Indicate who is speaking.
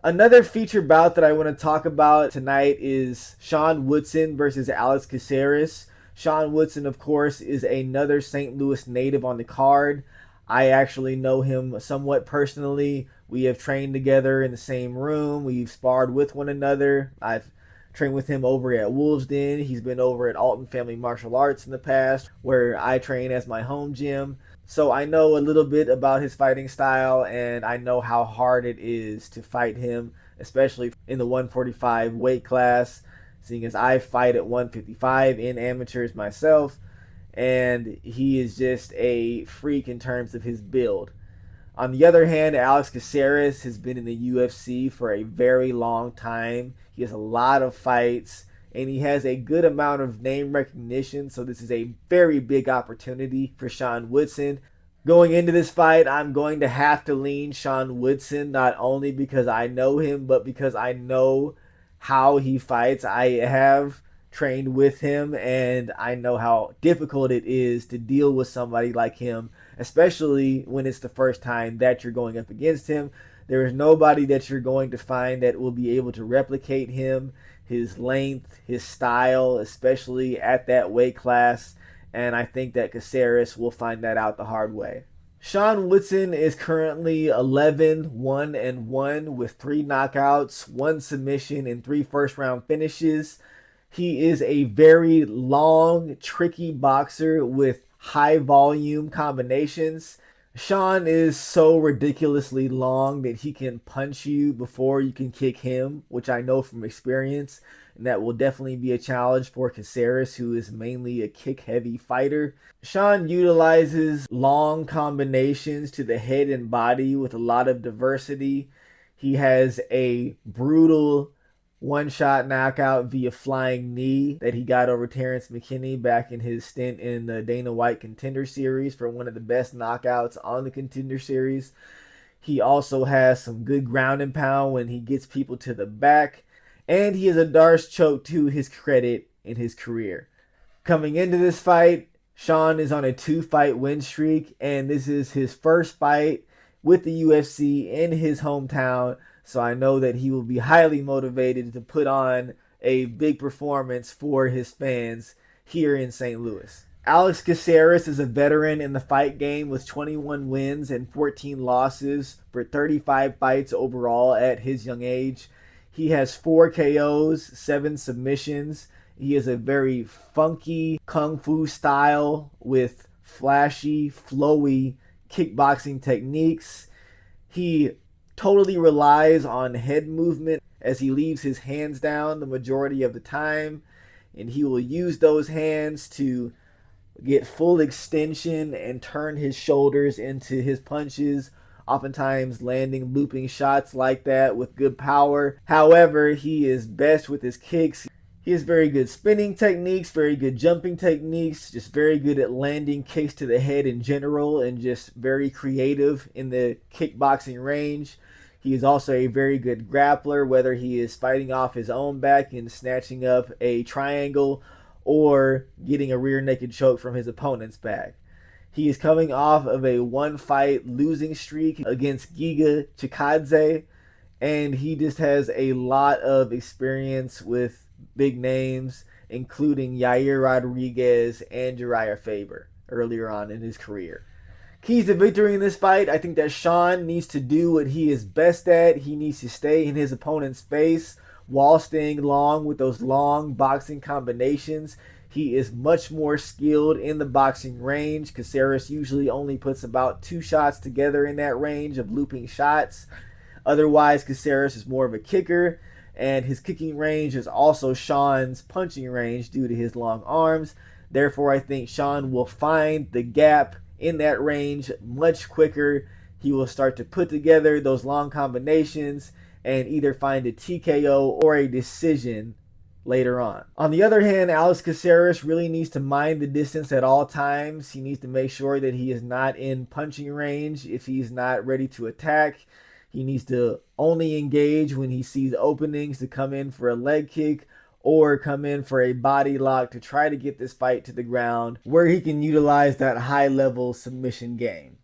Speaker 1: Another feature bout that I want to talk about tonight is Sean Woodson versus Alex Caceres. Sean Woodson, of course, is another St. Louis native on the card. I actually know him somewhat personally. We have trained together in the same room. We've sparred with one another. I've trained with him over at Wolves Den. He's been over at Alton Family Martial Arts in the past, where I train as my home gym. So I know a little bit about his fighting style, and I know how hard it is to fight him, especially in the 145 weight class, seeing as I fight at 155 in amateurs myself, and he is just a freak in terms of his build. On the other hand, Alex Caceres has been in the UFC for a very long time. He has a lot of fights, and he has a good amount of name recognition, so this is a very big opportunity for Sean Woodson. Going into this fight, I'm going to have to lean Sean Woodson, not only because I know him, but because I know how he fights. I have trained with him, and I know how difficult it is to deal with somebody like him, especially when it's the first time that you're going up against him. There is nobody that you're going to find that will be able to replicate him, his length, his style, especially at that weight class. And I think that Caceres will find that out the hard way. Sean Woodson is currently 11-1-1 with 3 knockouts, 1 submission, and 3 first round finishes. He is a very long, tricky boxer with high volume combinations. Sean is so ridiculously long that he can punch you before you can kick him, which I know from experience, and that will definitely be a challenge for Caceres, who is mainly a kick-heavy fighter. Sean utilizes long combinations to the head and body with a lot of diversity. He has a brutal one-shot knockout via flying knee that he got over Terrence McKinney back in his stint in the Dana White Contender Series for one of the best knockouts on the Contender Series. He also has some good ground and pound when he gets people to the back, and he is a Darce choke to his credit in his career. Coming into this fight, Sean is on a 2-fight win streak, and this is his first fight with the UFC in his hometown. So I know that he will be highly motivated to put on a big performance for his fans here in St. Louis. Alex Caceres is a veteran in the fight game with 21 wins and 14 losses for 35 fights overall at his young age. He has 4 KOs, 7 submissions. He has a very funky kung fu style with flashy, flowy kickboxing techniques. He totally relies on head movement as he leaves his hands down the majority of the time, and he will use those hands to get full extension and turn his shoulders into his punches, oftentimes landing looping shots like that with good power. However, he is best with his kicks. He has very good spinning techniques, very good jumping techniques, just very good at landing kicks to the head in general, and just very creative in the kickboxing range. He is also a very good grappler, whether he is fighting off his own back and snatching up a triangle or getting a rear naked choke from his opponent's back. He is coming off of a 1-fight losing streak against Giga Chikadze, and he just has a lot of experience with big names, including Yair Rodriguez and Uriah Faber earlier on in his career. Keys to victory in this fight, I think that Sean needs to do what he is best at. He needs to stay in his opponent's face while staying long with those long boxing combinations. He is much more skilled in the boxing range. Caceres usually only puts about 2 shots together in that range of looping shots. Otherwise, Caceres is more of a kicker, and his kicking range is also Sean's punching range due to his long arms. Therefore, I think Sean will find the gap in that range much quicker. He will start to put together those long combinations and either find a TKO or a decision later on. On the other hand, Alex Caceres really needs to mind the distance at all times. He needs to make sure that he is not in punching range if he's not ready to attack. He needs to only engage when he sees openings to come in for a leg kick or come in for a body lock to try to get this fight to the ground where he can utilize that high level submission game.